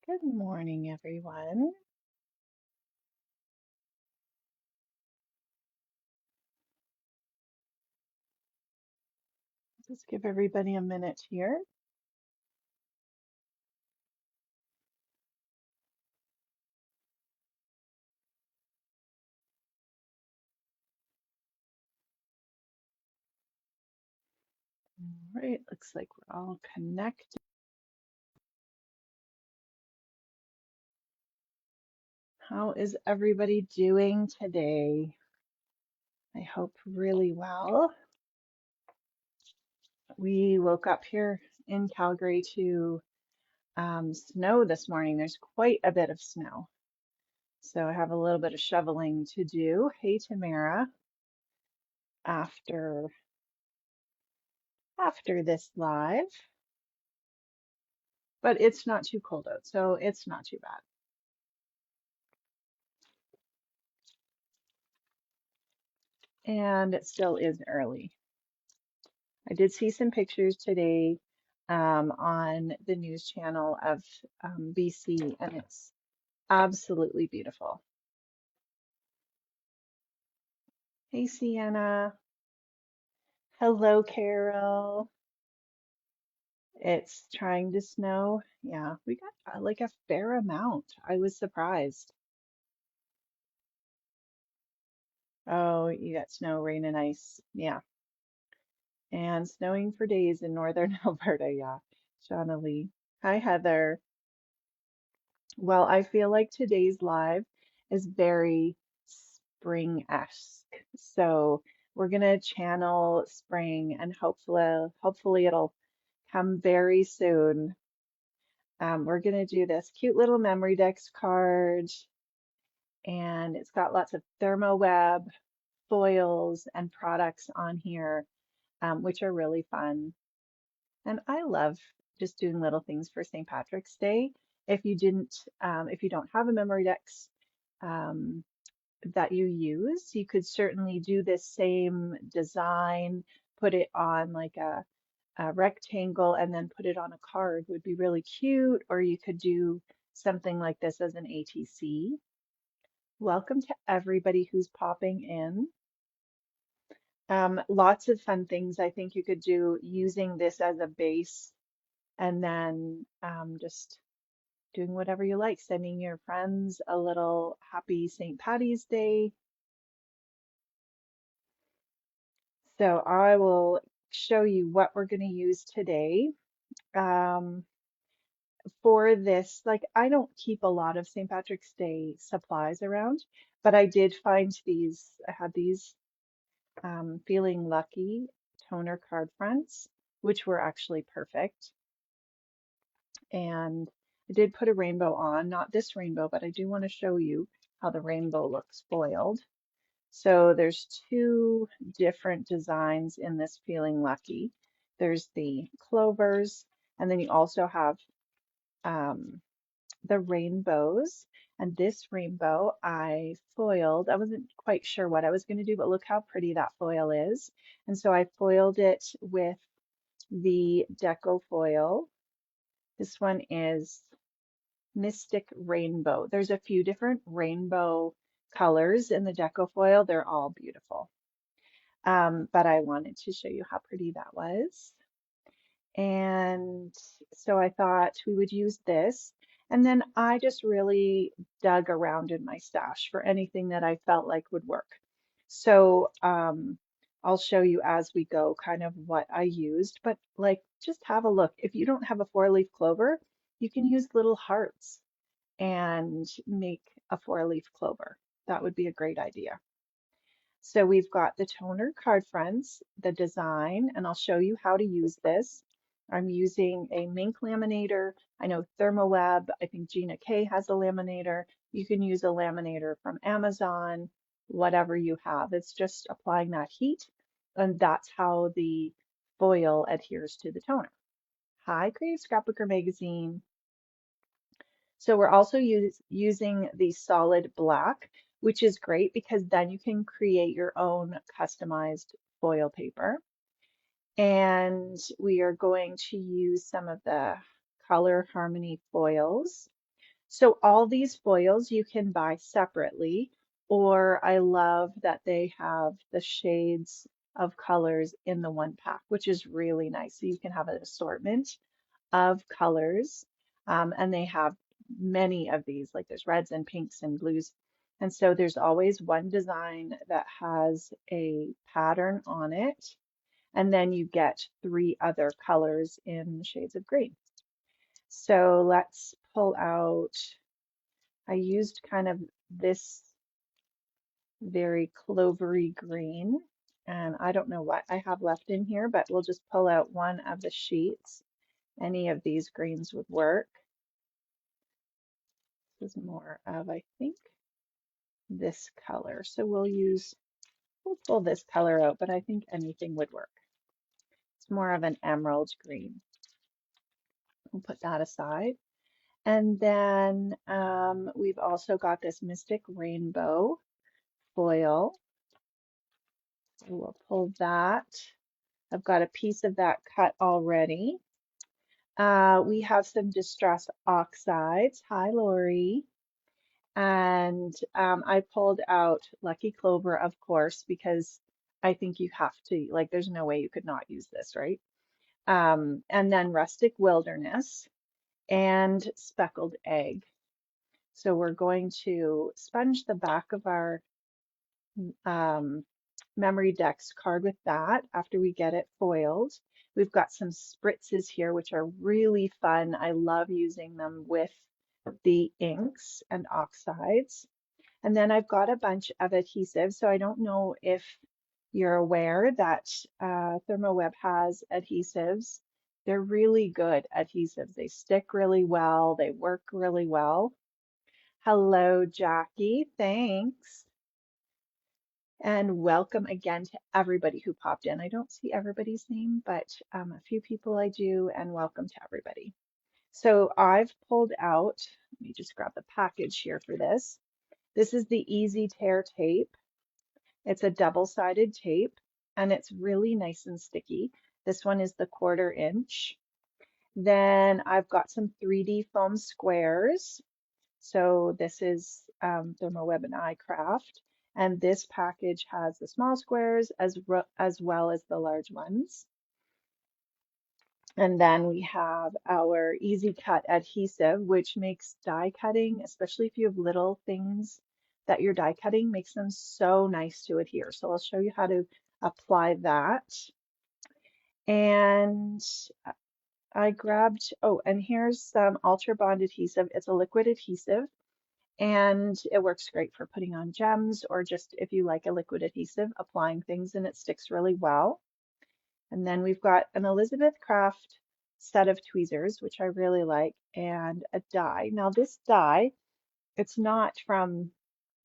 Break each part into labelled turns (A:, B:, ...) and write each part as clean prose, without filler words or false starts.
A: Good morning, everyone. Just give everybody a minute here. All right, looks like we're all connected. How is everybody doing today? I hope really well. We woke up here in Calgary to snow this morning. There's quite a bit of snow. So I have a little bit of shoveling to do. Hey, Tamara, after this live, but it's not too cold out, so it's not too bad. And it still is early. I did see some pictures today on the news channel of BC, and it's absolutely beautiful. Hey, Sienna. Hello, Carol. It's trying to snow. Yeah, we got like a fair amount. I was surprised. Oh, you got snow, rain, and ice. Yeah. And snowing for days in northern Alberta. Yeah. Shauna Lee. Hi, Heather. Well, I feel like today's live is very spring-esque. So we're gonna channel spring and hopefully it'll come very soon. We're gonna do this cute little Memorydex card, and it's got lots of thermoweb foils and products on here, which are really fun. And I love just doing little things for St. Patrick's Day. If you don't have a Memorydex that you use, you could certainly do this same design, put it on like a rectangle, and then put it on a card would be really cute. Or you could do something like this as an ATC. Welcome to everybody who's popping in. Lots of fun things I think you could do using this as a base and then just doing whatever you like, sending your friends a little happy St. Paddy's Day. So I will show you what we're going to use today. Um, for this, like I don't keep a lot of St. Patrick's Day supplies around, but I did find these. I had these Feeling Lucky toner card fronts, which were actually perfect. And I did put a rainbow on, not this rainbow, but I do want to show you how the rainbow looks foiled. So there's two different designs in this Feeling Lucky. There's the clovers, and then you also have the rainbows. And this rainbow I foiled. I wasn't quite sure what I was going to do, but look how pretty that foil is. And so I foiled it with the Deco foil. This one is Mystic Rainbow. There's a few different rainbow colors in the Deco foil. They're all beautiful. But I wanted to show you how pretty that was. And so I thought we would use this. And then I just really dug around in my stash for anything that I felt like would work. So I'll show you as we go kind of what I used, but like just have a look. If you don't have a 4-leaf clover, you can use little hearts and make a 4-leaf clover. That would be a great idea. So we've got the toner card fronts, the design, and I'll show you how to use this. I'm using a Mink laminator. I know Thermoweb, I think Gina K has a laminator. You can use a laminator from Amazon, whatever you have. It's just applying that heat, and that's how the foil adheres to the toner. Hi, Creative Scrapbooker Magazine. So we're also using the solid black, which is great because then you can create your own customized foil paper. And we are going to use some of the Color Harmony foils. So all these foils you can buy separately, or I love that they have the shades of colors in the one pack, which is really nice. So you can have an assortment of colors, and they have many of these, like there's reds and pinks and blues. And so there's always one design that has a pattern on it, and then you get three other colors in shades of green. So let's pull out, I used kind of this very clovery green, and I don't know what I have left in here, but we'll just pull out one of the sheets. Any of these greens would work. This is more of, I think, this color. So we'll pull this color out, but I think anything would work. It's more of an emerald green. We'll put that aside. And then we've also got this Mystic Rainbow foil. So we'll pull that. I've got a piece of that cut already. We have some Distress Oxides. Hi, Lori. And I pulled out Lucky Clover, of course, because I think you have to, like, there's no way you could not use this, right? And then Rustic Wilderness and Speckled Egg. So we're going to sponge the back of our Memorydex card with that after we get it foiled. We've got some spritzes here, which are really fun. I love using them with the inks and oxides. And then I've got a bunch of adhesives. So I don't know if you're aware that ThermoWeb has adhesives. They're really good adhesives. They stick really well. They work really well. Hello, Jackie. Thanks. And welcome again to everybody who popped in. I don't see everybody's name, but a few people I do, and welcome to everybody. So I've pulled out, let me just grab the package here for this. This is the Easy Tear tape. It's a double-sided tape, and it's really nice and sticky. This one is the 1/4 inch. Then I've got some 3D foam squares. So this is ThermoWeb and iCraft. And this package has the small squares as well as the large ones. And then we have our Easy Cut adhesive, which makes die cutting, especially if you have little things that you're die cutting, makes them so nice to adhere. So I'll show you how to apply that. And I grabbed, oh, and here's some Ultra Bond adhesive. It's a liquid adhesive, and it works great for putting on gems, or just if you like a liquid adhesive, applying things, and it sticks really well. And then we've got an Elizabeth Craft set of tweezers, which I really like, and a die. Now this die, it's not from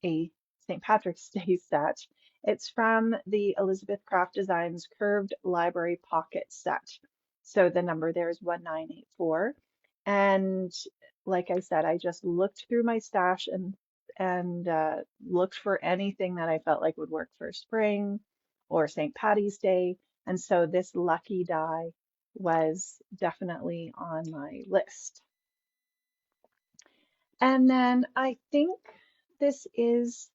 A: a St. Patrick's Day set. It's from the Elizabeth Craft Designs Curved Library Pocket set. So the number there is 1984. And like I said, I just looked through my stash and looked for anything that I felt like would work for spring or St. Patty's Day. And so this lucky die was definitely on my list. And then I think this is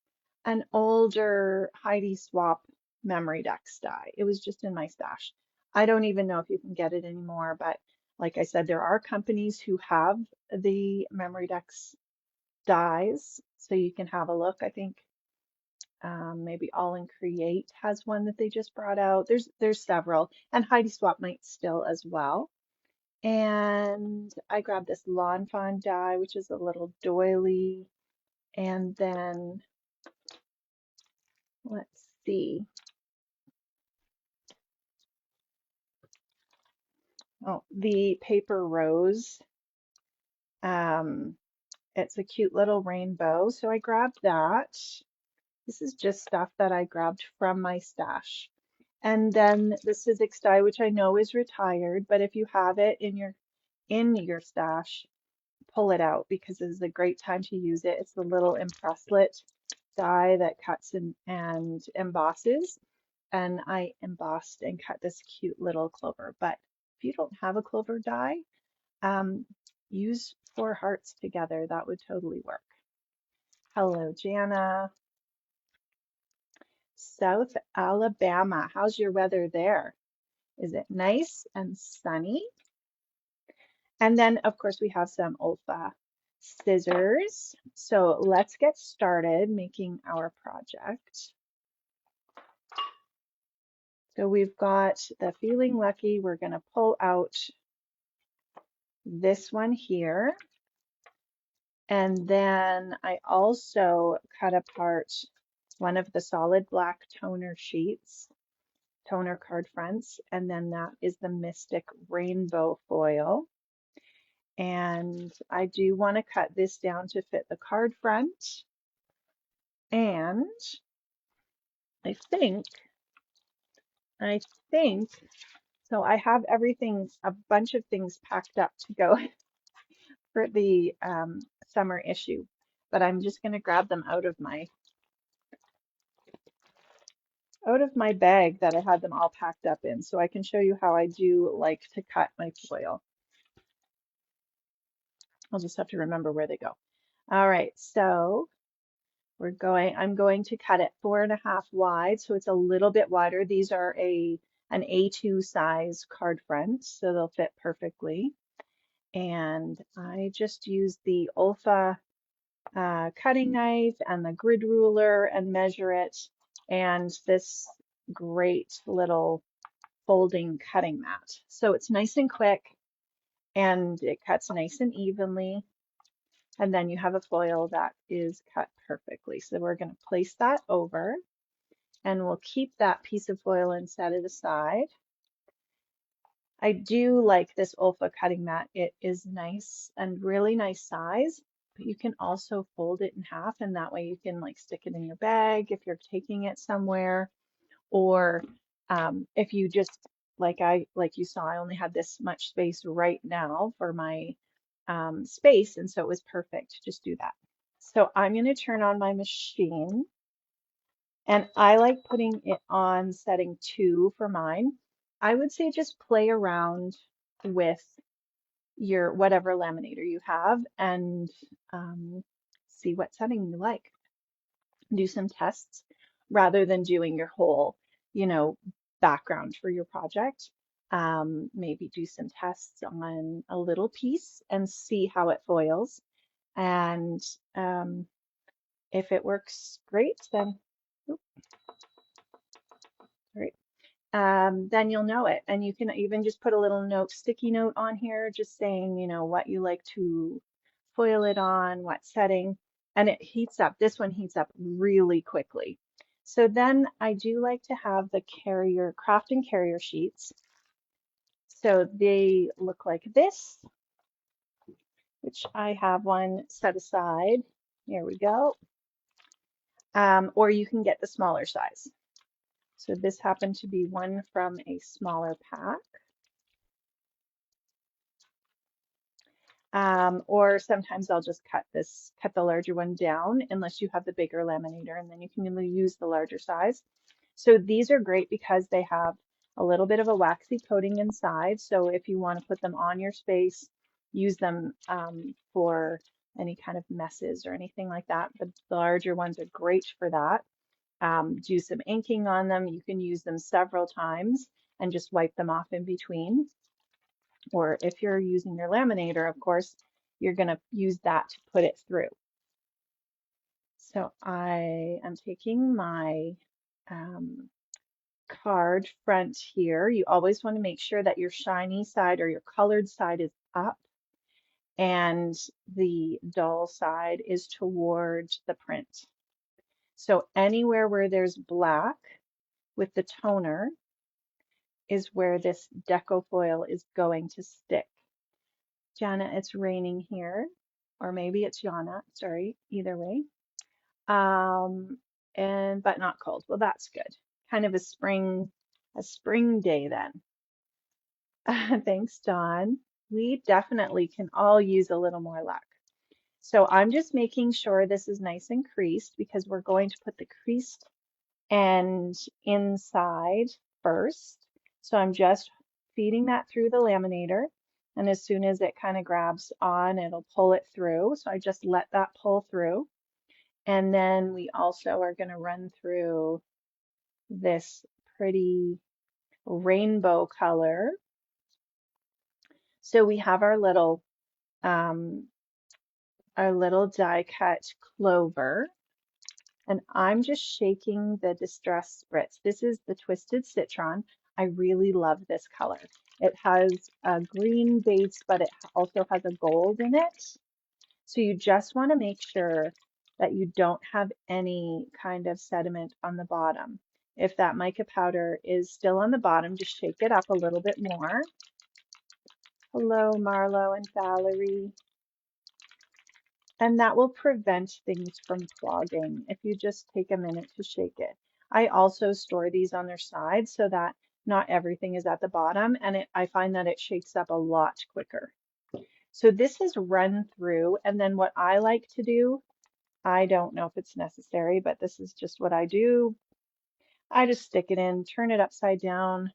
A: an older Heidi Swap Memorydex die. It was just in my stash. I don't even know if you can get it anymore, but like I said, there are companies who have the Memorydex dies, so you can have a look. I think maybe All in Create has one that they just brought out. There's several, and Heidi Swap might still as well. And I grabbed this Lawn Fawn die, which is a little doily. And then let's see. Oh, the Paper Rose. It's a cute little rainbow, so I grabbed that. This is just stuff that I grabbed from my stash. And then the Sizzix die, which I know is retired, but if you have it in your stash, pull it out because this is a great time to use it. It's the little impresslet die that cuts and embosses. And I embossed and cut this cute little clover. But if you don't have a clover die, use 4 hearts together. That would totally work. Hello, Jana. South Alabama. How's your weather there? Is it nice and sunny? And then, of course, we have some Olfa scissors. So let's get started making our project. So we've got the Feeling Lucky. We're going to pull out this one here. And then I also cut apart one of the solid black toner sheets, toner card fronts, and then that is the Mystic Rainbow foil. And I do want to cut this down to fit the card front. And I think, so I have everything, a bunch of things packed up to go for the summer issue, but I'm just going to grab them out of my bag that I had them all packed up in, so I can show you how I do like to cut my foil. I'll just have to remember where they go. All right, so I'm going to cut it 4.5 wide, so it's a little bit wider. These are an A2 size card front, so they'll fit perfectly. And I just use the Olfa cutting knife and the grid ruler and measure it, and this great little folding cutting mat. So it's nice and quick and it cuts nice and evenly. And then you have a foil that is cut perfectly. So we're going to place that over and we'll keep that piece of foil and set it aside. I do like this Olfa cutting mat. It is nice and really nice size, but you can also fold it in half and that way you can like stick it in your bag if you're taking it somewhere, or if you just like you saw, I only had this much space right now for my space, and so it was perfect to just do that. So I'm going to turn on my machine, and I like putting it on setting 2 for mine. I would say just play around with your whatever laminator you have and see what setting you like. Do some tests rather than doing your whole, background for your project. Maybe do some tests on a little piece and see how it foils. And if it works great, then, then you'll know it. And you can even just put a little sticky note on here, just saying, what you like to foil it on, what setting, and it heats up. This one heats up really quickly. So then I do like to have the craft and carrier sheets. So they look like this, which I have one set aside. Here we go. Or you can get the smaller size. So this happened to be one from a smaller pack. Or sometimes I'll just cut the larger one down unless you have the bigger laminator, and then you can use the larger size. So these are great because they have a little bit of a waxy coating inside. So if you want to put them on your space, use them for any kind of messes or anything like that. The larger ones are great for that. Do some inking on them. You can use them several times and just wipe them off in between. Or if you're using your laminator, of course, you're going to use that to put it through. So I am taking my card front here. You always want to make sure that your shiny side or your colored side is up and the dull side is towards the print. So anywhere where there's black with the toner is where this Deco foil is going to stick. Jana, it's raining here, or maybe it's Jana, sorry, either way. But not cold. Well, that's good. Kind of a spring day then. Thanks, Dawn. We definitely can all use a little more luck. So I'm just making sure this is nice and creased because we're going to put the creased end inside first. So I'm just feeding that through the laminator And as soon as it kind of grabs on, it'll pull it through. So I just let that pull through. And then we also are going to run through this pretty rainbow color. So we have um, our little die cut clover, and I'm just shaking the Distress Spritz. This is the Twisted Citron. I really love this color. It has a green base, but it also has a gold in it. So you just want to make sure that you don't have any kind of sediment on the bottom. If that mica powder is still on the bottom, just shake it up a little bit more. Hello, Marlo and Valerie. And that will prevent things from clogging if you just take a minute to shake it. I also store these on their sides so that not everything is at the bottom, and I find that it shakes up a lot quicker. So this is run through, and then what I like to do, I don't know if it's necessary, but this is just what I do. I just stick it in, turn it upside down,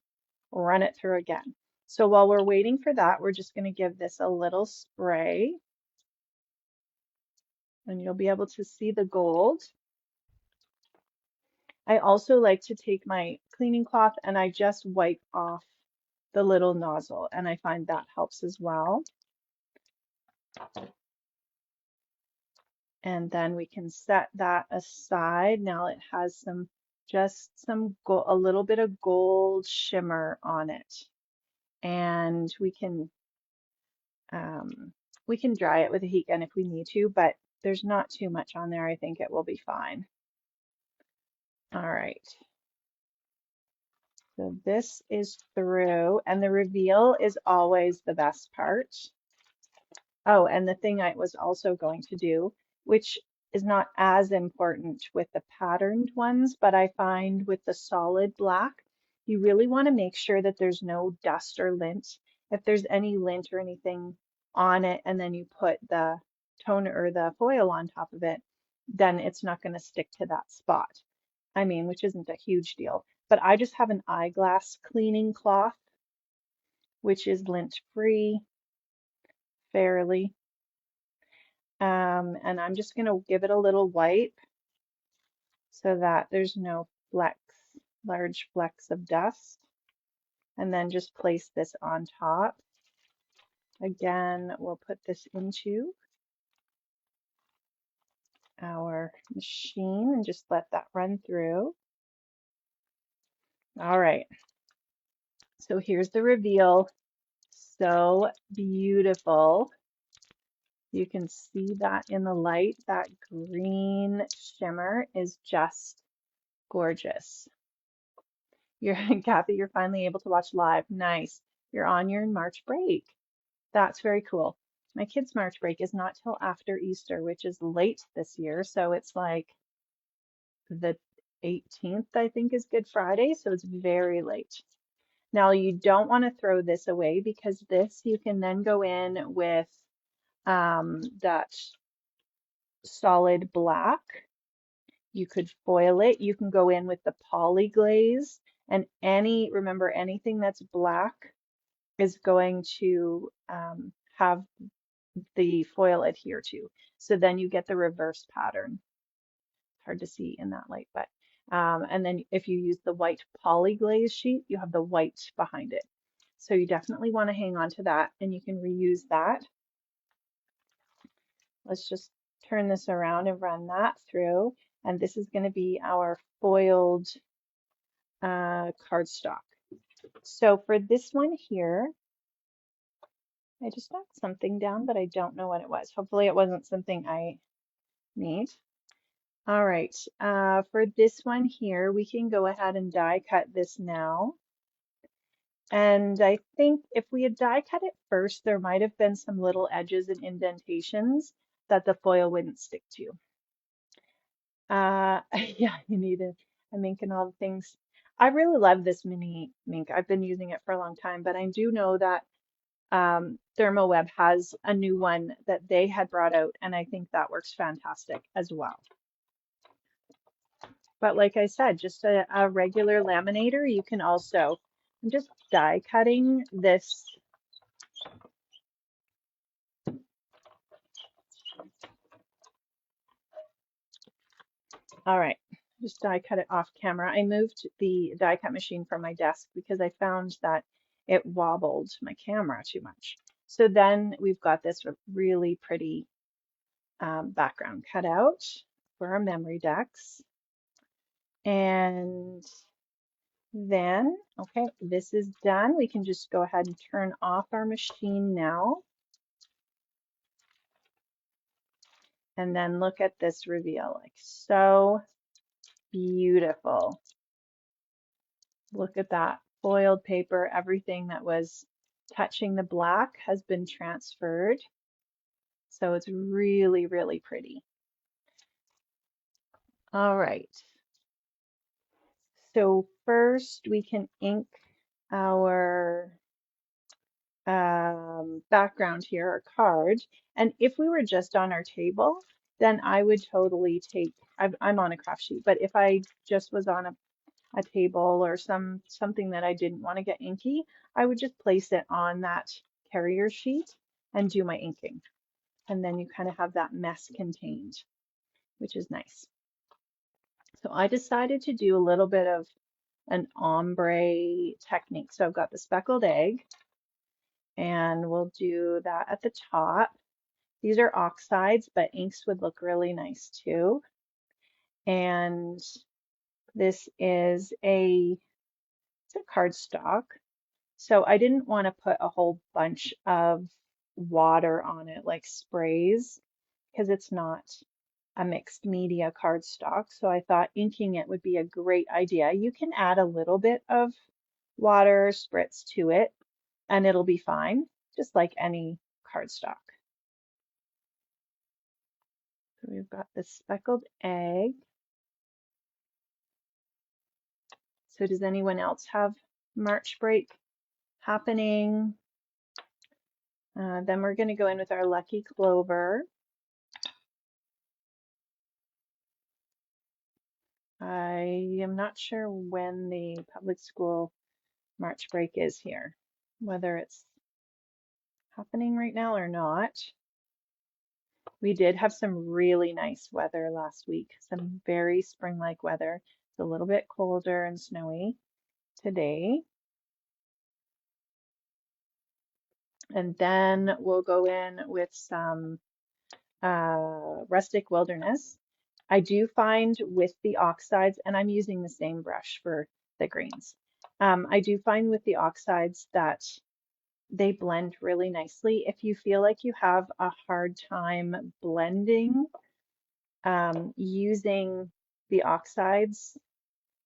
A: run it through again. So while we're waiting for that, we're just going to give this a little spray, and you'll be able to see the gold. I also like to take my cleaning cloth and I just wipe off the little nozzle, and I find that helps as well. And then we can set that aside. Now it has a little bit of gold shimmer on it, and we can dry it with a heat gun if we need to, but there's not too much on there. I think it will be fine. All right. So this is through, and the reveal is always the best part. Oh, and the thing I was also going to do, which is not as important with the patterned ones, but I find with the solid black, you really want to make sure that there's no dust or lint. If there's any lint or anything on it, and then you put the toner or the foil on top of it, then it's not going to stick to that spot. I mean, which isn't a huge deal. But I just have an eyeglass cleaning cloth, which is lint free, fairly. And I'm just going to give it a little wipe so that there's no large flecks of dust. And then just place this on top. Again, we'll put this into our machine and just let that run through. All right, so here's the reveal. So beautiful. You can see that in the light, that green shimmer is just gorgeous. Kathy, you're finally able to watch live. Nice. You're on your March break. That's very cool. My kids' March break is not till after Easter, which is late this year. So it's like the 18th, I think, is Good Friday. So it's very late. Now you don't want to throw this away because this you can then go in with that solid black. You could foil it. You can go in with the poly glaze, and remember, anything that's black is going to have the foil adhere to. So then you get the reverse pattern. Hard to see in that light, but and then if you use the white poly glaze sheet, you have the white behind it. So you definitely want to hang on to that, and you can reuse that. Let's just turn this around and run that through. And this is going to be our foiled cardstock. So for this one here, I just knocked something down, but I don't know what it was. Hopefully it wasn't something I need. All right, for this one here, we can go ahead and die cut this now. And I think if we had die cut it first, there might have been some little edges and indentations that the foil wouldn't stick to. Yeah, you need a mink and all the things. I really love this mini mink. I've been using it for a long time, but I do know that Thermoweb has a new one that they had brought out, and I think that works fantastic as well. But like I said, just a regular laminator, you can also, I'm just die cutting this All right, just die cut it off camera. I moved the die cut machine from my desk because I found that it wobbled my camera too much. So then we've got this really pretty background cut out for our Memorydex. And then, okay, this is done. We can just go ahead and turn off our machine now. And then look at this reveal, like so beautiful. Look at that foiled paper. Everything that was touching the black has been transferred. So it's really, really pretty. All right. So first we can ink our background here, our card. And if we were just on our table, then I would totally take, I'm on a craft sheet, but if I just was on a table or something that I didn't want to get inky, I would just place it on that carrier sheet and do my inking. And then you kind of have that mess contained, which is nice. So I decided to do a little bit of an ombre technique. So I've got the speckled egg, and we'll do that at the top. These are oxides, but inks would look really nice too. And this is it's a cardstock. So I didn't want to put a whole bunch of water on it like sprays because it's not a mixed media cardstock. So I thought inking it would be a great idea. You can add a little bit of water spritz to it and it'll be fine, just like any cardstock. So we've got the speckled egg. So does anyone else have March break happening? Then we're going to go in with our lucky clover. I am not sure when the public school March break is here, whether it's happening right now or not. We did have some really nice weather last week, some very spring-like weather. It's a little bit colder and snowy today. And then we'll go in with some rustic wilderness. I do find with the oxides, and I'm using the same brush for the greens. I do find with the oxides that they blend really nicely. If you feel like you have a hard time blending, using the oxides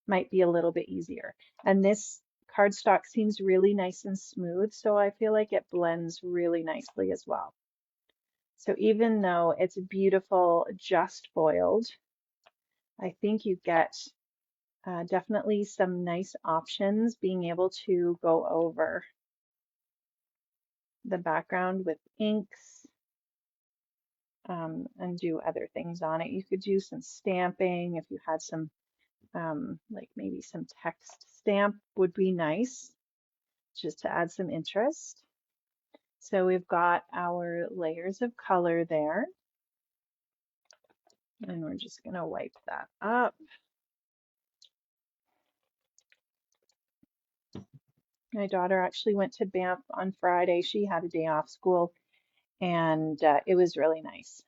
A: might be a little bit easier. And this cardstock seems really nice and smooth, so I feel like it blends really nicely as well. So even though it's beautiful just foiled, I think you get definitely some nice options being able to go over the background with inks and do other things on it. You could do some stamping if you had some, like maybe some text stamp would be nice just to add some interest. So we've got our layers of color there. And we're just going to wipe that up. My daughter actually went to Banff on Friday. She had a day off school and it was really nice.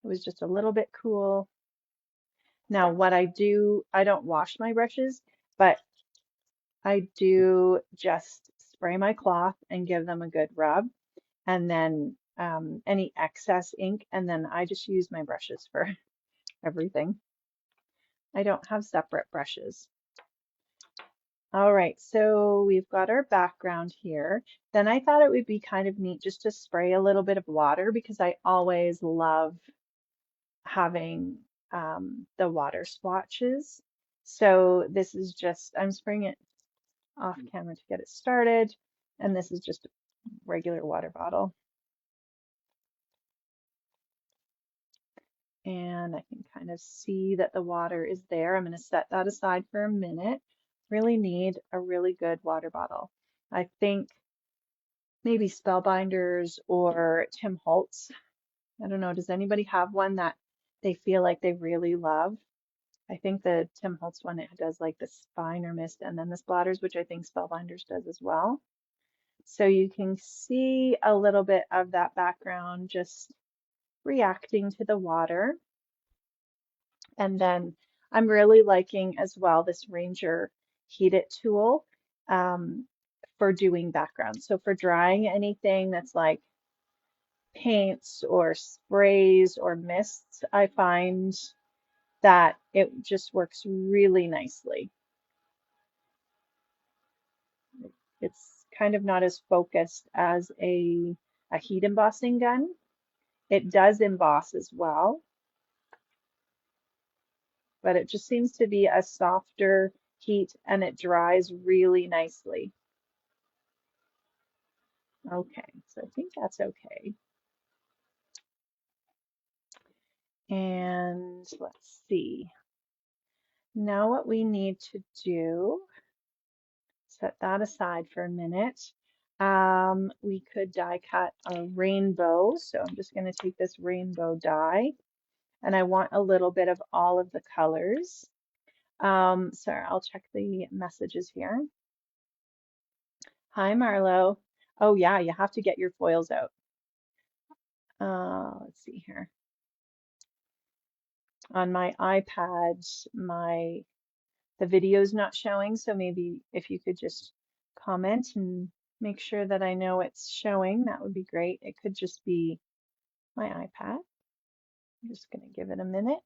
A: It was just a little bit cool. Now, what I do, I don't wash my brushes, but I do just spray my cloth and give them a good rub, and then any excess ink, and then I just use my brushes for everything. I don't have separate brushes. All right, so we've got our background here. Then I thought it would be kind of neat just to spray a little bit of water because I always love having the water splotches. So this is just, I'm spraying it off camera to get it started. And this is just a regular water bottle. And I can kind of see that the water is there. I'm going to set that aside for a minute. Really need a really good water bottle. I think maybe Spellbinders or Tim Holtz. I don't know, does anybody have one that they feel like they really love. I think the Tim Holtz one, it does like the Spiner Mist and then the splatters, which I think Spellbinders does as well. So you can see a little bit of that background just reacting to the water. And then I'm really liking as well this Ranger Heat It tool for doing backgrounds. So for drying anything that's like paints or sprays or mists, I find that it just works really nicely. It's kind of not as focused as a heat embossing gun. It does emboss as well, but it just seems to be a softer heat and it dries really nicely. Okay, so I think that's okay. And let's see. Now what we need to do, set that aside for a minute. We could die cut a rainbow. So I'm just going to take this rainbow die and I want a little bit of all of the colors. Sorry, I'll check the messages here. Hi, Marlo. Oh yeah, you have to get your foils out. Let's see here. On my iPad, the video's not showing, so maybe if you could just comment and make sure that I know it's showing, that would be great. It could just be my iPad. I'm just going to give it a minute.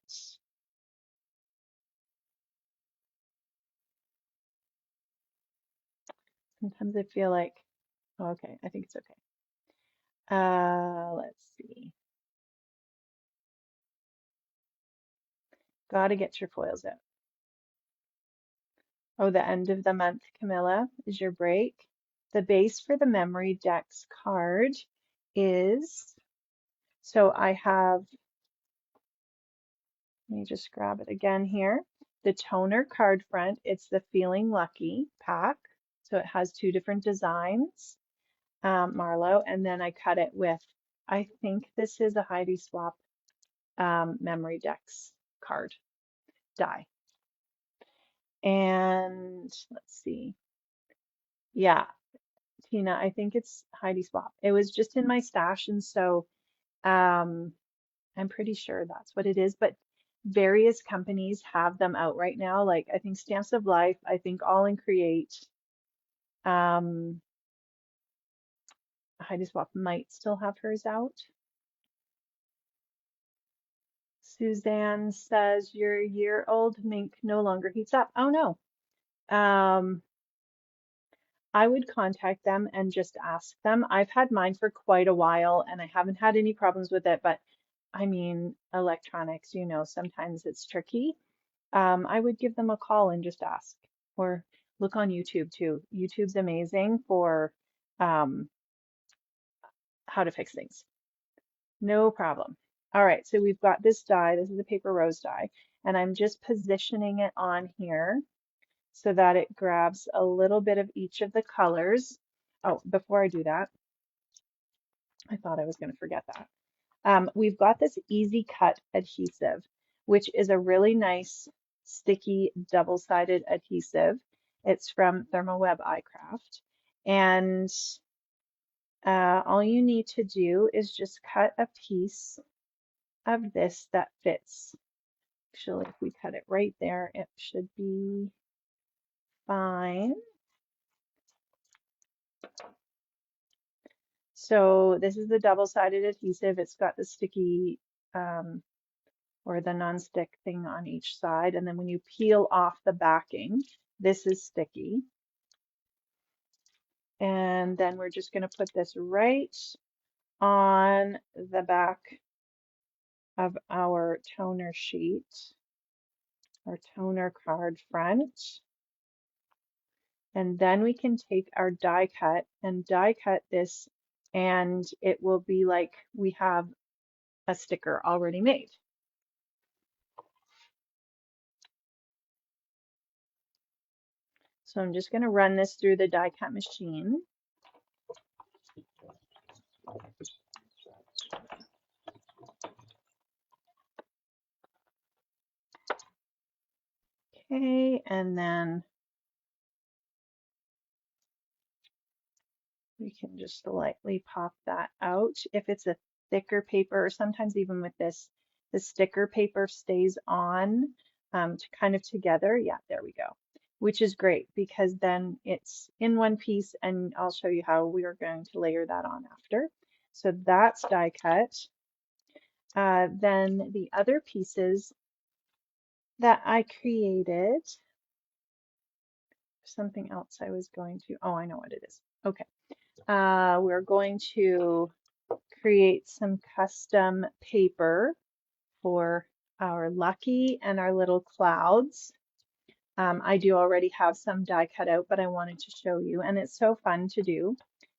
A: Sometimes I feel like, oh, okay, I think it's okay. Let's see. Gotta get your foils out. Oh, the end of the month, Camilla, is your break. The base for the Memorydex card is, so I have, let me just grab it again here. The toner card front, it's the Feeling Lucky pack. So it has two different designs, Marlo, and then I cut it with, I think this is a Heidi Swap Memorydex card die. And let's see. Yeah, Tina, I think it's Heidi Swap. It was just in my stash, and so um, I'm pretty sure that's what it is. But various companies have them out right now. Like I think Stamps of Life, I think All in Create, um, Heidi Swap might still have hers out. Suzanne says your year-old mink no longer heats up. Oh no. I would contact them and just ask them. I've had mine for quite a while and I haven't had any problems with it, but I mean, electronics, you know, sometimes it's tricky. I would give them a call and just ask, or look on YouTube too. YouTube's amazing for um, how to fix things. No problem. All right, so we've got this die. This is a paper rose die, and I'm just positioning it on here so that it grabs a little bit of each of the colors. Oh, before I do that, I thought I was going to forget that. We've got this Easy Cut adhesive, which is a really nice sticky double-sided adhesive. It's from Thermoweb iCraft. And all you need to do is just cut a piece of this that fits. Actually, if we cut it right there, it should be fine. So this is the double-sided adhesive. It's got the sticky or the non-stick thing on each side. And then when you peel off the backing, this is sticky. And then we're just going to put this right on the back of our toner sheet, our toner card front. And then we can take our die cut and die cut this, and it will be like we have a sticker already made. So I'm just going to run this through the die cut machine. Okay, and then we can just lightly pop that out. If it's a thicker paper, or sometimes even with this, the sticker paper stays on to kind of together. Yeah, there we go. Which is great because then it's in one piece, and I'll show you how we are going to layer that on after. So that's die cut. Then the other pieces that I created, something else I was going to, oh, I know what it is. Okay. We're going to create some custom paper for our lucky and our little clouds. I do already have some die cut out, but I wanted to show you, and it's so fun to do,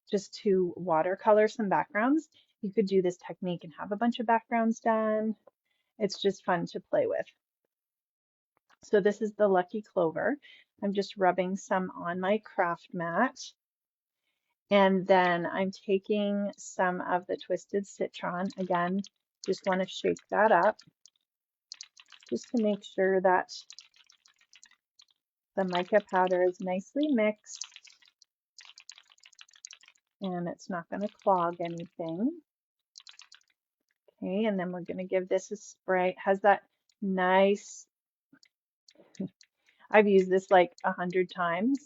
A: just to watercolor some backgrounds. You could do this technique and have a bunch of backgrounds done. It's just fun to play with. So this is the lucky clover. I'm just rubbing some on my craft mat. And then I'm taking some of the twisted citron. Again, just want to shake that up just to make sure that the mica powder is nicely mixed and it's not going to clog anything. Okay, and then we're going to give this a spray. It has that nice, I've used this like 100 times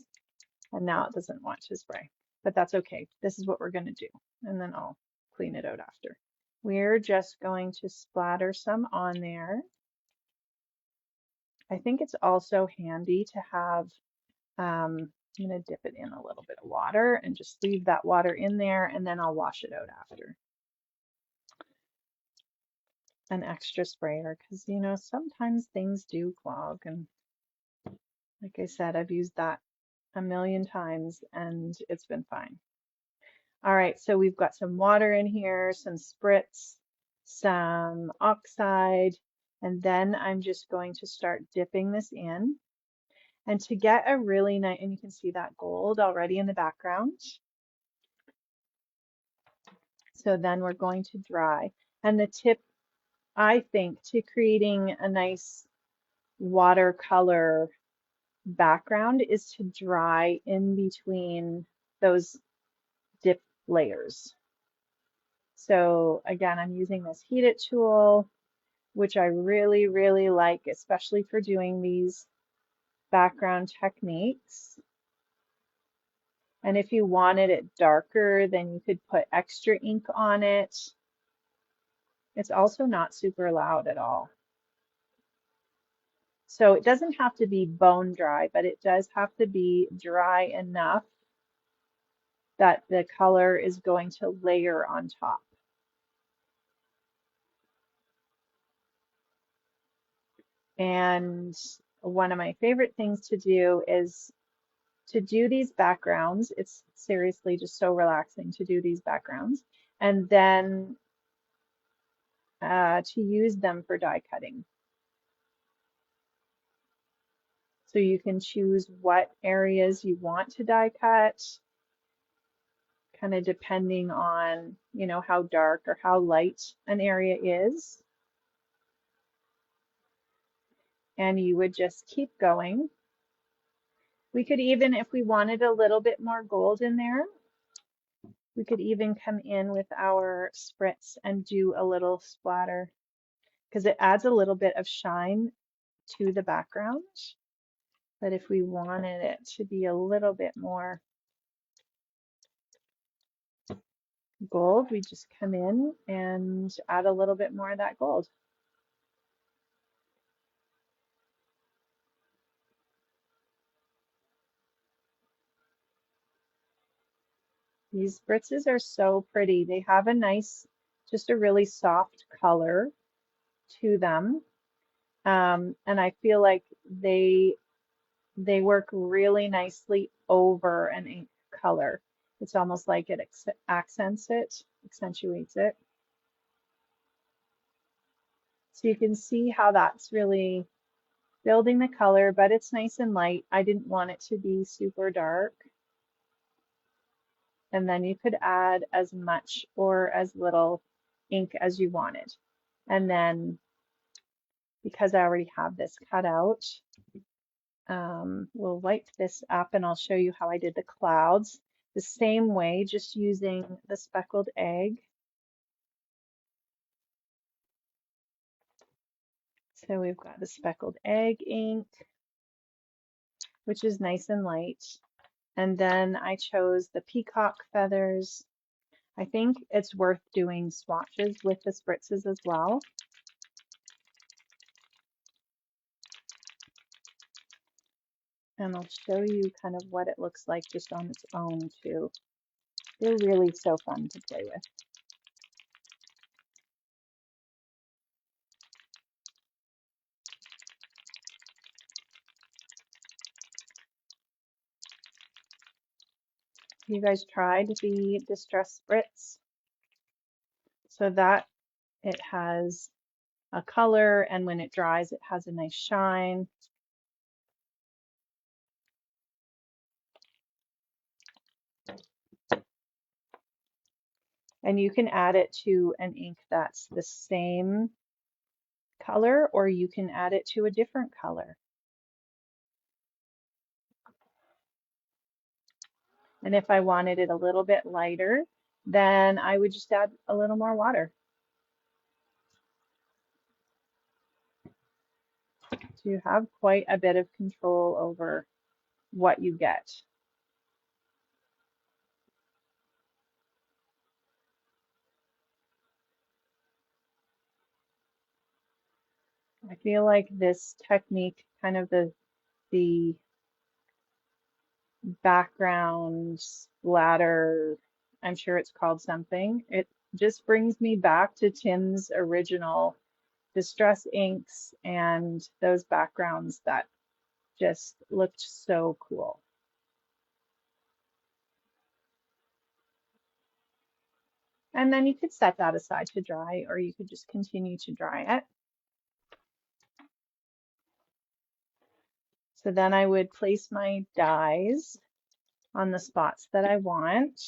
A: and now it doesn't want to spray, but that's okay. This is what we're going to do, and then I'll clean it out after. We're just going to splatter some on there. I think it's also handy to have, I'm going to dip it in a little bit of water and just leave that water in there, and then I'll wash it out after. An extra sprayer, because you know, sometimes things do clog, and like I said, I've used that a million times and it's been fine. All right, so we've got some water in here, some spritz, some oxide, and then I'm just going to start dipping this in. And to get a really nice, and you can see that gold already in the background. So then we're going to dry. And the tip, I think, to creating a nice watercolor background is to dry in between those dip layers. So again, I'm using this heat it tool, which I really, really like, especially for doing these background techniques. And if you wanted it darker, then you could put extra ink on it. It's also not super loud at all. So it doesn't have to be bone dry, but it does have to be dry enough that the color is going to layer on top. And one of my favorite things to do is to do these backgrounds. It's seriously just so relaxing to do these backgrounds, and then to use them for die cutting. So you can choose what areas you want to die cut, kind of depending on, you know, how dark or how light an area is. And you would just keep going. We could even, if we wanted a little bit more gold in there, we could even come in with our spritz and do a little splatter, because it adds a little bit of shine to the background. But if we wanted it to be a little bit more gold, we just come in and add a little bit more of that gold. These spritzes are so pretty. They have a nice, just a really soft color to them. And I feel like they work really nicely over an ink color. It's almost like it accents it, accentuates it. So you can see how that's really building the color, but it's nice and light. I didn't want it to be super dark. And then you could add as much or as little ink as you wanted. And then because I already have this cut out, We'll wipe this up and I'll show you how I did the clouds the same way, just using the speckled egg. So we've got the speckled egg ink, which is nice and light. And then I chose the peacock feathers. I think it's worth doing swatches with the spritzes as well. And I'll show you kind of what it looks like just on its own too. They're really so fun to play with. You guys tried the Distress Spritz? So that it has a color, and when it dries, it has a nice shine. And you can add it to an ink that's the same color, or you can add it to a different color. And if I wanted it a little bit lighter, then I would just add a little more water. So you have quite a bit of control over what you get. I feel like this technique, kind of the background splatter, I'm sure it's called something. It just brings me back to Tim's original distress inks and those backgrounds that just looked so cool. And then you could set that aside to dry, or you could just continue to dry it. So then I would place my dies on the spots that I want.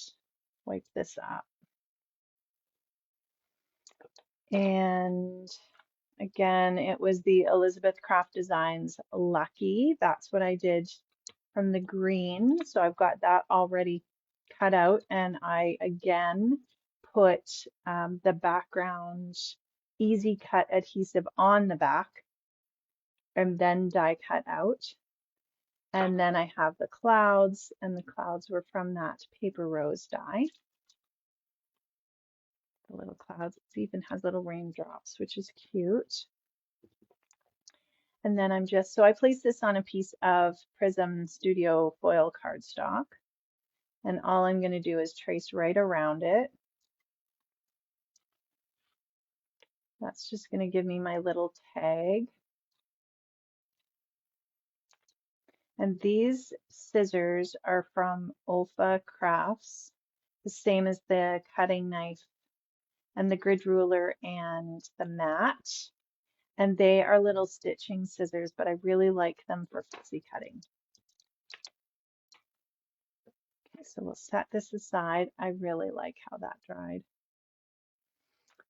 A: Wipe this up. And again, it was the Elizabeth Craft Designs Lucky. That's what I did from the green. So I've got that already cut out, and I again put the background easy cut adhesive on the back and then die cut out. And then I have the clouds, and the clouds were from that paper rose die. The little clouds, it even has little raindrops, which is cute. And then so I placed this on a piece of Prism Studio foil cardstock. And all I'm going to do is trace right around it. That's just going to give me my little tag. And these scissors are from Olfa Crafts, the same as the cutting knife and the grid ruler and the mat. And they are little stitching scissors, but I really like them for fussy cutting. Okay, so we'll set this aside. I really like how that dried.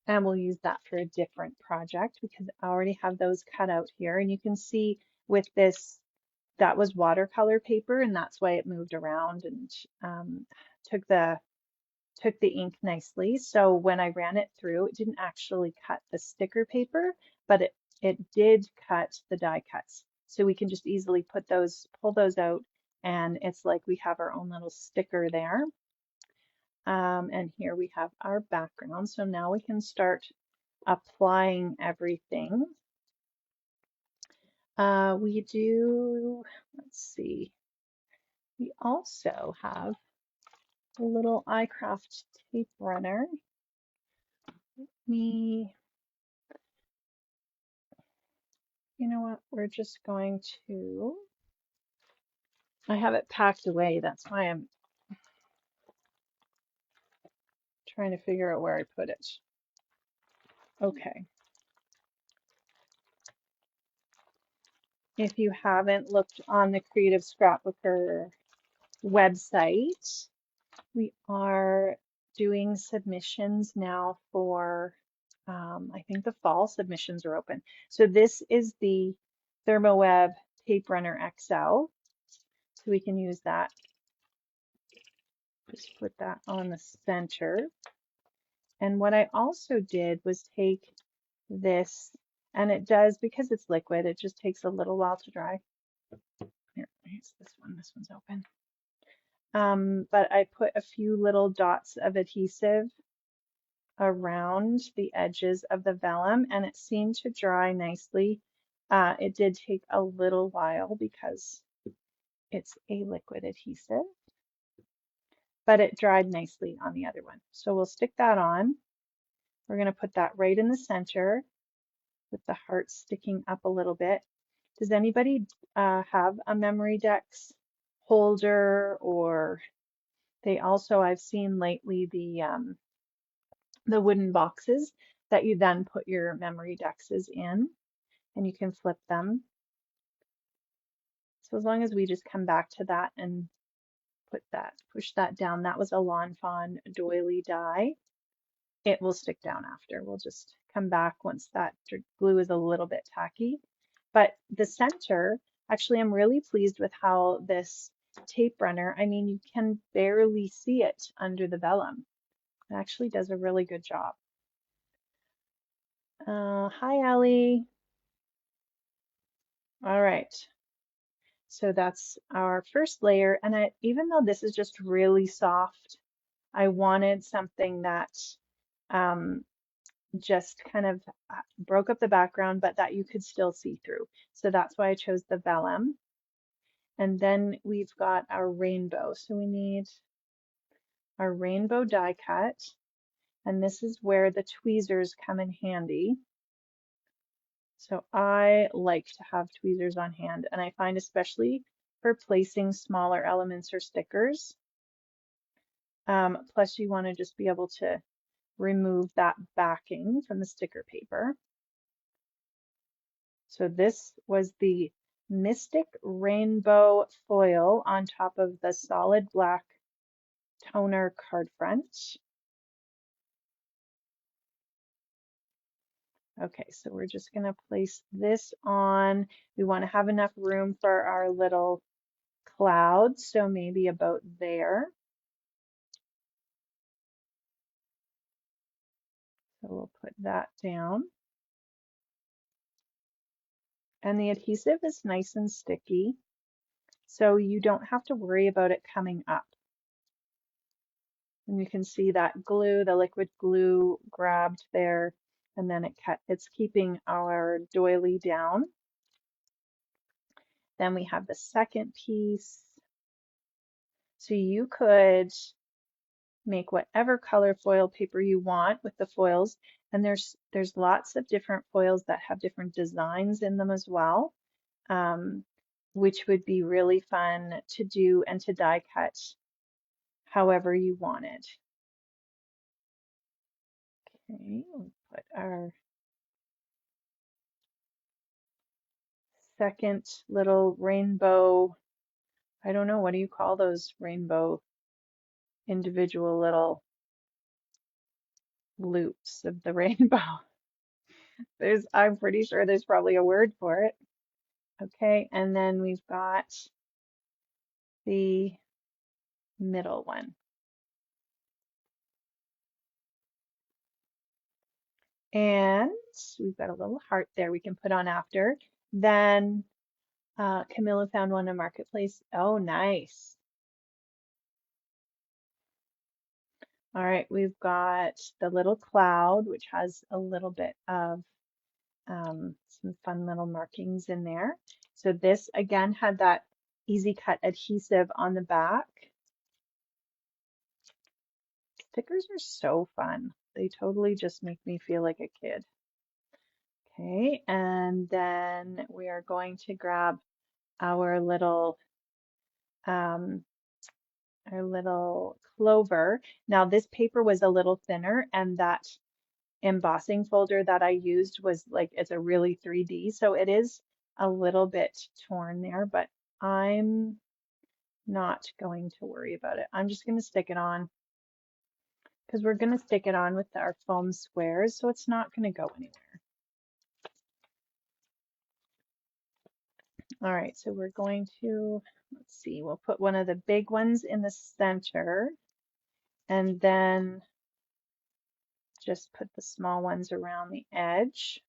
A: And we'll use that for a different project because I already have those cut out here. And you can see with this, that was watercolor paper, and that's why it moved around and took the ink nicely. So when I ran it through, it didn't actually cut the sticker paper, but it did cut the die cuts. So we can just easily pull those out, and it's like we have our own little sticker there. And here we have our background. So now we can start applying everything. Let's see, we also have a little iCraft tape runner. You know what, we're just going to, I have it packed away, that's why I'm trying to figure out where I put it. Okay. If you haven't looked on the Creative Scrapbooker website, we are doing submissions now for, I think the fall submissions are open. So this is the ThermoWeb Tape Runner XL, so we can use that. Just put that on the center. And what I also did was take this, and it does, because it's liquid, it just takes a little while to dry. Here, here's this one. This one's open. But I put a few little dots of adhesive around the edges of the vellum, and it seemed to dry nicely. It did take a little while because it's a liquid adhesive, but it dried nicely on the other one. So we'll stick that on. We're going to put that right in the center with the heart sticking up a little bit. Does anybody have a Memorydex holder? Or they also, I've seen lately, the wooden boxes that you then put your MemoryDexes in, and you can flip them. So as long as we just come back to that and push that down. That was a Lawn Fawn doily die. It will stick down after. We'll just come back once that glue is a little bit tacky. But the center, actually, I'm really pleased with how this tape runner, I mean, you can barely see it under the vellum. It actually does a really good job. Hi, Ellie. All right. So that's our first layer. And even though this is just really soft, I wanted something that just kind of broke up the background, but that you could still see through. So that's why I chose the vellum. And then we've got our rainbow. So we need our rainbow die cut. And this is where the tweezers come in handy. So I like to have tweezers on hand, and I find especially for placing smaller elements or stickers. Plus you want to just be able to remove that backing from the sticker paper. So this was the Mystic Rainbow foil on top of the solid black toner card front. Okay, so we're just going to place this on. We want to have enough room for our little clouds, so maybe about there. So we'll put that down. And the adhesive is nice and sticky, so you don't have to worry about it coming up. And you can see that glue, the liquid glue grabbed there, and then it's keeping our doily down. Then we have the second piece. So you could make whatever color foil paper you want with the foils, and there's lots of different foils that have different designs in them as well, which would be really fun to do and to die cut however you wanted. Okay, we'll put our second little rainbow, I don't know, what do you call those rainbow individual little loops of the rainbow? I'm pretty sure there's probably a word for it. Okay, and then we've got the middle one. And we've got a little heart there we can put on after. Then Camilla found one in Marketplace. Oh, nice. All right, we've got the little cloud, which has a little bit of some fun little markings in there. So this again had that easy cut adhesive on the back. Stickers are so fun. They totally just make me feel like a kid. Okay, and then we are going to grab our little clover. Now this paper was a little thinner, and that embossing folder that I used was like, it's a really 3D, so it is a little bit torn there, but I'm not going to worry about it. I'm just going to stick it on because we're going to stick it on with our foam squares, so it's not going to go anywhere. All right, so we're going to, let's see, we'll put one of the big ones in the center and then just put the small ones around the edge.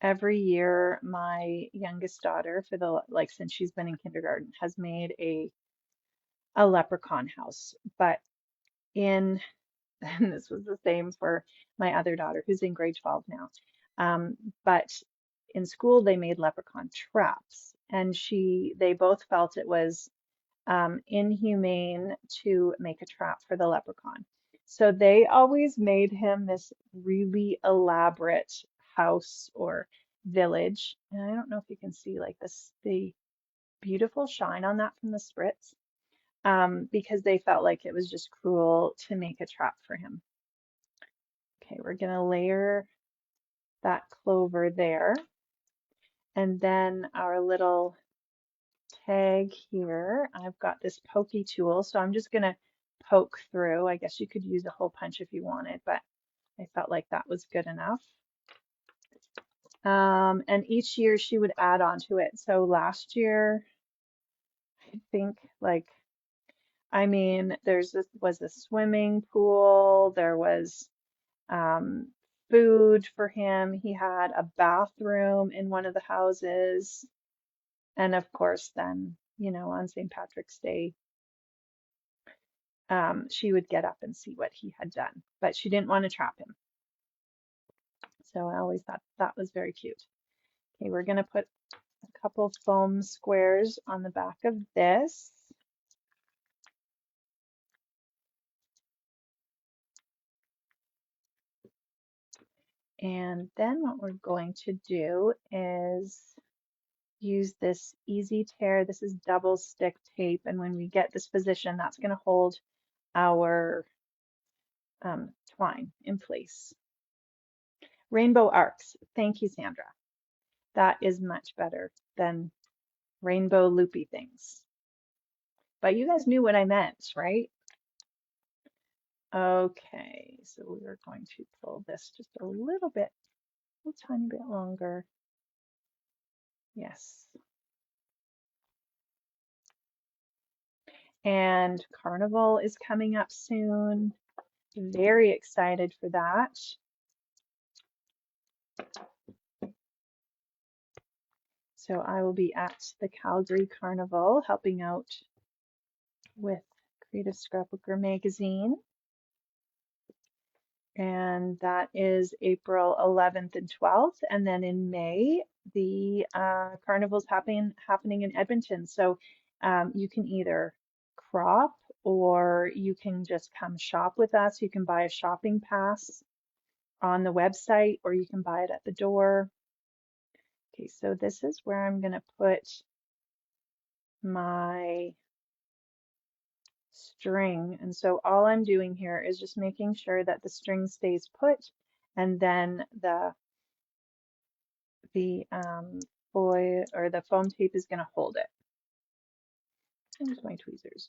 A: Every year, my youngest daughter, for the like since she's been in kindergarten, has made a leprechaun house. But in and this was the same for my other daughter, who's in grade 12 now. But in school, they made leprechaun traps, and they both felt it was inhumane to make a trap for the leprechaun. So they always made him this really elaborate house or village. And I don't know if you can see like this, the beautiful shine on that from the spritz, because they felt like it was just cruel to make a trap for him. Okay, we're gonna layer that clover there. And then our little tag here, I've got this pokey tool, so I'm just gonna poke through. I guess you could use a hole punch if you wanted, but I felt like that was good enough. And each year she would add on to it. So last year, I think like, I mean, was a swimming pool, there was um, food for him. He had a bathroom in one of the houses. And of course, then, on St. Patrick's Day, she would get up and see what he had done, but she didn't want to trap him. So I always thought that was very cute. Okay, we're going to put a couple foam squares on the back of this. And then what we're going to do is use this easy tear. This is double stick tape. And when we get this position, that's going to hold our twine in place. Rainbow arcs. Thank you, Sandra. That is much better than rainbow loopy things. But you guys knew what I meant, right? Okay, so we are going to pull this just a little bit, a tiny bit longer. Yes. And Carnival is coming up soon. Very excited for that. So I will be at the Calgary Carnival helping out with Creative Scrapbooker magazine. And that is April 11th and 12th. And then in May, the carnival's happening in Edmonton. So you can either crop or you can just come shop with us. You can buy a shopping pass on the website or you can buy it at the door. Okay, so this is where I'm going to put my string. And so all I'm doing here is just making sure that the string stays put and then the foil or the foam tape is going to hold it. Here's my tweezers.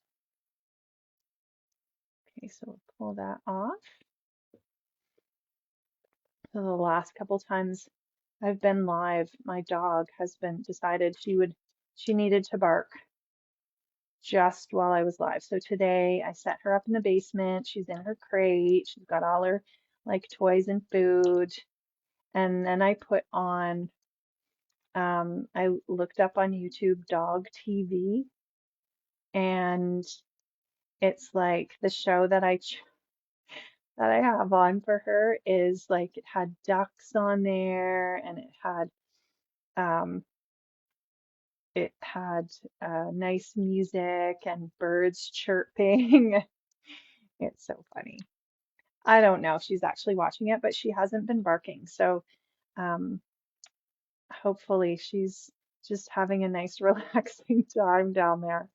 A: Okay, so we'll pull that off. So the last couple times I've been live, my dog has decided she needed to bark just while I was live. So today I set her up in the basement. She's in her crate. She's got all her like toys and food. And then I put on, I looked up on YouTube dog TV, and it's like the show that I have on for her is like it had ducks on there and um it had nice music and birds chirping. It's so funny. I don't know if she's actually watching it, but she hasn't been barking. So um hopefully she's just having a nice relaxing time down there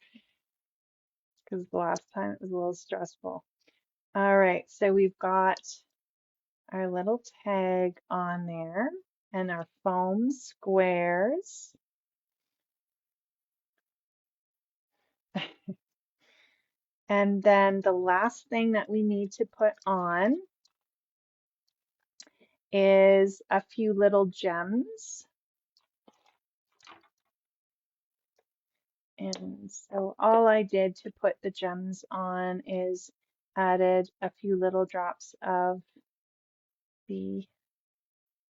A: because the last time it was a little stressful. All right, so we've got our little tag on there and our foam squares. And then the last thing that we need to put on is a few little gems. And so all I did to put the gems on is added a few little drops of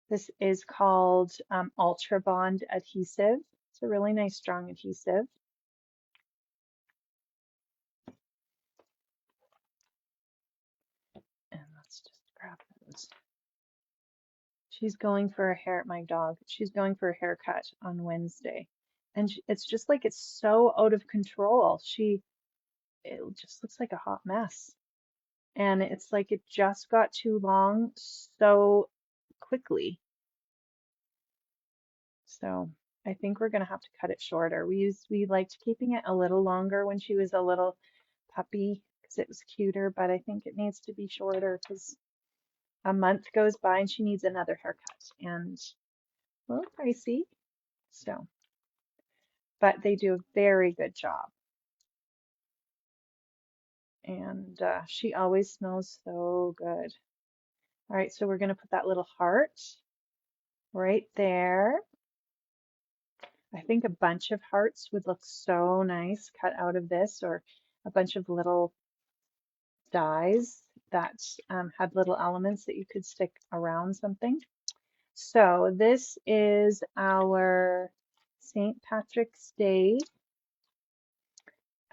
A: this is called Ultra Bond adhesive. It's a really nice strong adhesive. And let's just grab those. She's going for a hair, my dog, she's going for a haircut on Wednesday. And it's just like it's so out of control. It just looks like a hot mess. And it's like it just got too long so quickly. So I think we're gonna have to cut it shorter. We liked keeping it a little longer when she was a little puppy because it was cuter, but I think it needs to be shorter because a month goes by and she needs another haircut and a little pricey. So, but they do a very good job. And she always smells so good. All right, so we're gonna put that little heart right there. I think a bunch of hearts would look so nice cut out of this, or a bunch of little dies that had little elements that you could stick around something. So this is our St. Patrick's Day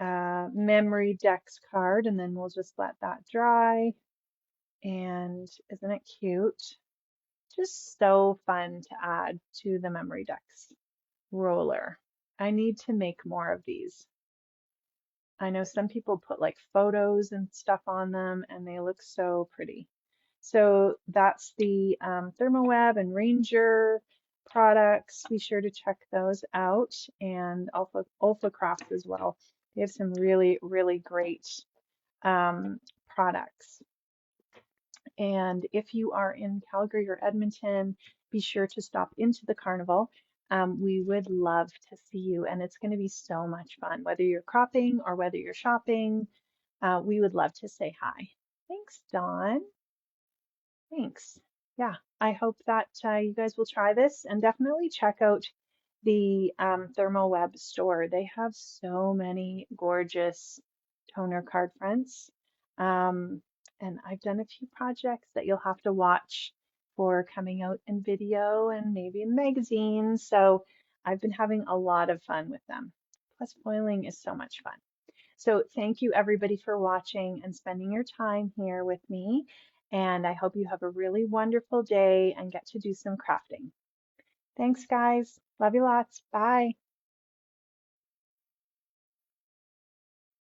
A: Memorydex card, and then we'll just let that dry. And isn't it cute? Just so fun to add to the Memorydex roller. I need to make more of these. I know some people put like photos and stuff on them and they look so pretty. So that's the Thermoweb and Ranger products. Be sure to check those out, and Alpha Crafts as well. They have some really, really great products. And if you are in Calgary or Edmonton, be sure to stop into the carnival. We would love to see you, and it's going to be so much fun. Whether you're cropping or whether you're shopping, we would love to say hi. Thanks, Dawn. Thanks. Yeah, I hope that you guys will try this and definitely check out the Thermoweb store. They have so many gorgeous toner card fronts. And I've done a few projects that you'll have to watch for coming out in video and maybe in magazines. So I've been having a lot of fun with them. Plus, foiling is so much fun. So thank you everybody for watching and spending your time here with me. And I hope you have a really wonderful day and get to do some crafting. Thanks, guys. Love you lots. Bye.